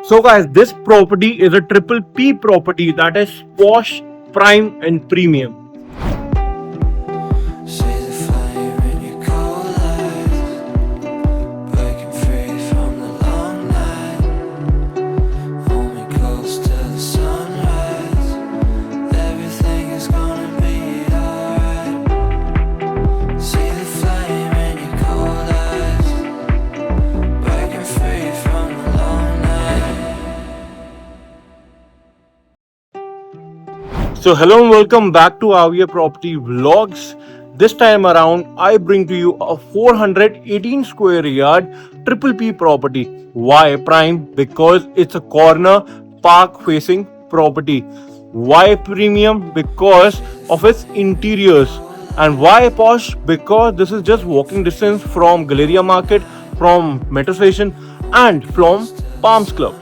So guys, this property is a triple P property, that is posh, prime and premium. See the fire in your cold eyes, breaking free from the long night. Hold me close till the sunrise. Everything is gonna be alright. See the flame in your cold eyes, breaking free from the long night. So hello and welcome back to Avia Property Vlogs. This time around, I bring to you a 418 square yard triple P property. Why prime? Because it's a corner park facing property. Why premium? Because of its interiors. And why posh? Because this is just walking distance from Galleria Market, from Metro Station and from Palms Club.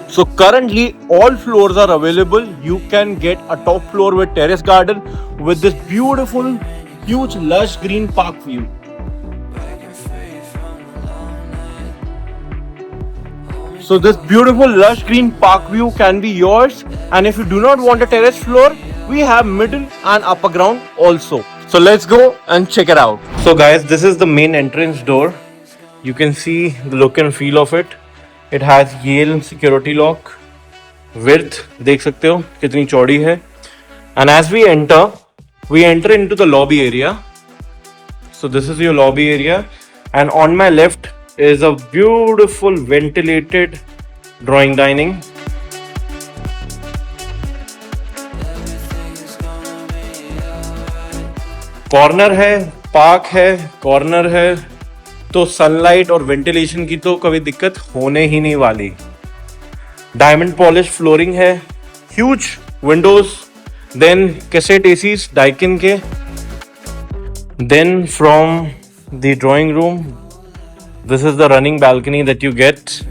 So currently all floors are available. You can get a top floor with terrace garden with this beautiful, huge, lush green park view. So this beautiful lush green park view can be yours. And if you do not want a terrace floor, we have middle and upper ground also. So let's go and check it out. So guys, this is the main entrance door. You can see the look and feel of it. It has Yale security lock. Width देख सकते हो कितनी चौड़ी है. And as we enter into the lobby area. So this is your lobby area, and on my left is a beautiful ventilated drawing dining. Corner है, park है, corner है, तो सनलाइट और वेंटिलेशन की तो कभी दिक्कत होने ही नहीं वाली. डायमंड पॉलिश फ्लोरिंग है, huge windows, then cassette ACs Daikin के. Then from the drawing room, this is the running balcony that you get.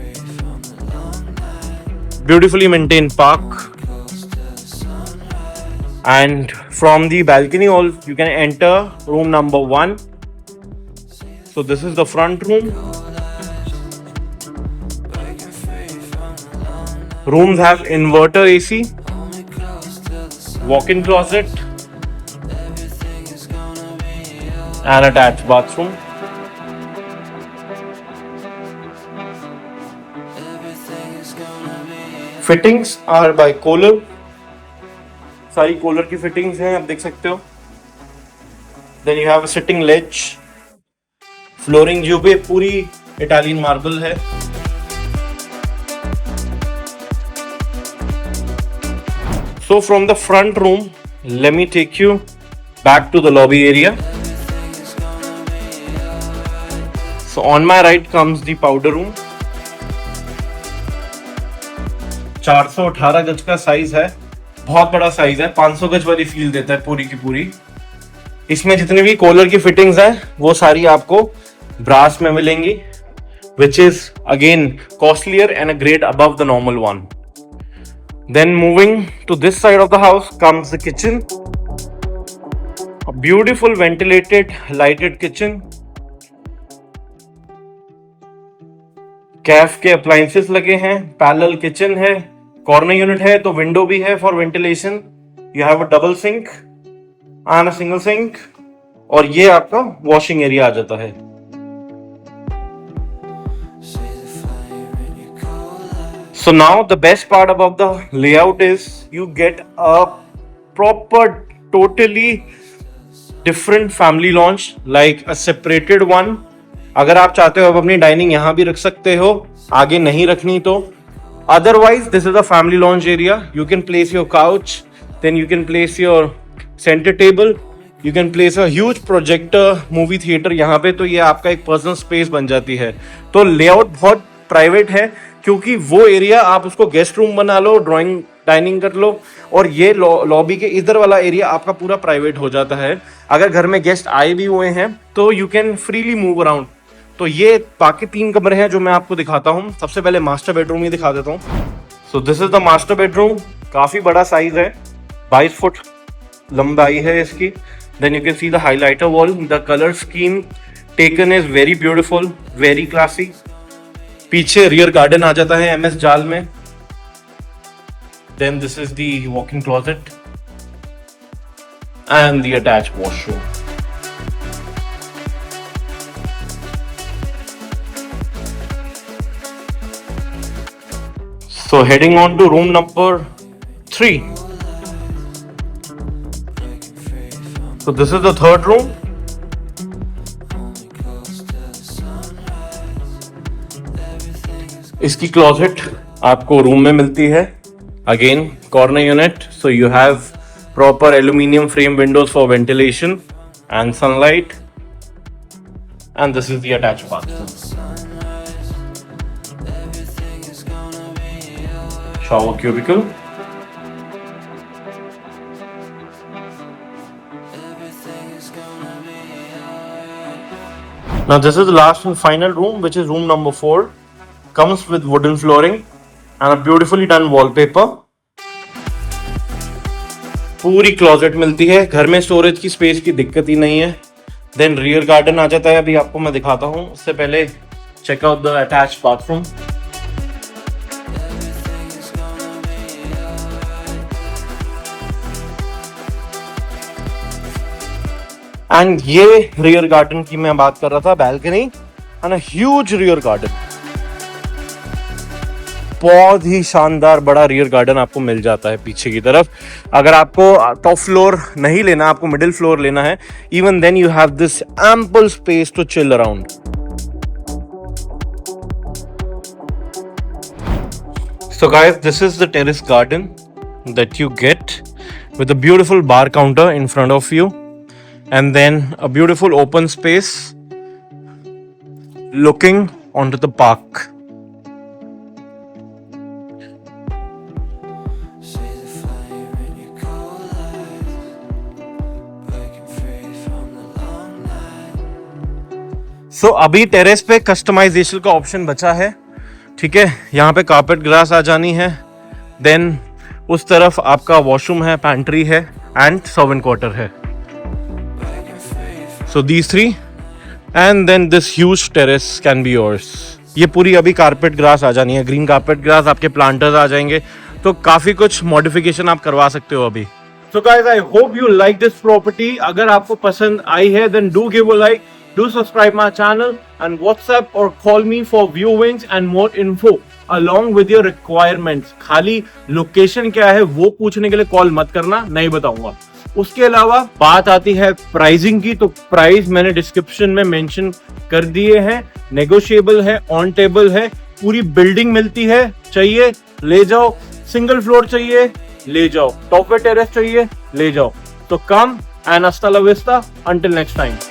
Beautifully maintained park. And from the balcony you can enter room number 1. So this is the front room. Rooms have inverter AC, walk-in closet and attached bathroom. Fittings are by Kohler. सारी Kohler की fittings हैं, आप देख सकते हो. Then you have a sitting ledge. Flooring जो पे पूरी इटालियन मार्बल है. So from the front room, let me take you back to the lobby area. So on my right comes the powder room. 418 गज का size है, बहुत बड़ा size है. 500 गज वाली फील देता है पूरी की पूरी. इसमें जितनी भी Kohler की फिटिंग्स हैं वो सारी आपको ब्रास में मिलेंगी, which is again costlier and a grade above the normal one. Then moving to this side of the house comes the kitchen. A beautiful ventilated lighted kitchen. Kaif के अप्लायंसेस लगे हैं, पैरेलल किचन है, corner unit है तो window भी है for ventilation. You have a double sink and a single sink, और ये आपका वॉशिंग एरिया आ जाता है. So now the best part about the layout is you get a proper, totally different family lounge, like a separated one. अगर आप चाहते हो आप अपनी डाइनिंग यहाँ भी रख सकते हो, आगे नहीं रखनी तो. Otherwise, this is a family lounge area. You can place your couch, then you can place your center table. You can place a huge projector, movie theater यहाँ पे, तो ये आपका एक पर्सनल स्पेस बन जाती है. तो लेआउट बहुत प्राइवेट है, क्योंकि वो एरिया आप उसको गेस्ट रूम बना लो, ड्राइंग डाइनिंग कर लो, और ये लॉबी के इधर वाला एरिया आपका पूरा प्राइवेट हो जाता है. अगर घर में गेस्ट आए भी हुए हैं तो you can freely move around. तो ये बाकी 3 कमरे हैं जो मैं आपको दिखाता हूँ. सबसे पहले मास्टर बेडरूम ही दिखा देता हूँ. So this is the master bedroom. काफी बड़ा साइज है, 22 फुट लंबाई है इसकी. Then you can see the highlighter wall. The colour scheme taken is very beautiful, very classy. पीछे रियर गार्डन आ जाता है MS जाल में. Then this is the walk-in closet and the attached washroom. So heading on to room number 3. So this is the third room. इसकी closet आपको room में मिलती है. Again corner unit, so you have proper aluminium frame Windows for ventilation and sunlight. And this is the attached bathroom. Shower cubicle. Now this is the last and final room, which is room number 4. Comes with wooden flooring and a beautifully done wallpaper. पूरी closet मिलती है. घर में storage की space की दिक्कत ही नहीं है. देन रियर गार्डन आ जाता है. अभी आपको मैं दिखाता हूँ. उससे पहले check out the attached bathroom. And ये रियर गार्डन की मैं बात कर रहा था. Balcony and a huge rear garden. बहुत ही शानदार बड़ा रियर गार्डन आपको मिल जाता है पीछे की तरफ. अगर आपको टॉप फ्लोर नहीं लेना, आपको मिडिल फ्लोर लेना है, even then you have this ample space to chill around. So guys, this is the terrace garden that you get with a beautiful bar counter in front of you. And then a beautiful open space looking onto the park. So अभी terrace पे customization का option बचा है. ठीक है, यहाँ पे carpet grass आ जानी है. देन उस तरफ आपका वॉशरूम है, पैंट्री है एंड सर्वेंट क्वार्टर है. So these three, and then this huge terrace can be yours. ये पूरी अभी कारपेट ग्रास आ जानी है. ग्रीन कारपेट ग्रास, आपके प्लांटर्स आ जाएंगे, तो काफी कुछ मॉडिफिकेशन आप करवा सकते हो अभी. So guys, I hope you like this property. अगर आपको पसंद आई है, then do give a like, do subscribe my channel, and WhatsApp or call me for viewings and more info along with your requirements. खाली location क्या है वो पूछने के लिए कॉल मत करना, नहीं बताऊंगा. उसके अलावा बात आती है प्राइसिंग की, तो प्राइस मैंने डिस्क्रिप्शन में मेंशन कर दिए हैं. नेगोशिएबल है, ऑन टेबल है. पूरी बिल्डिंग मिलती है. चाहिए ले जाओ. सिंगल फ्लोर चाहिए ले जाओ. टॉप पे टेरेस चाहिए ले जाओ. तो कम एंड हasta la vista until next time.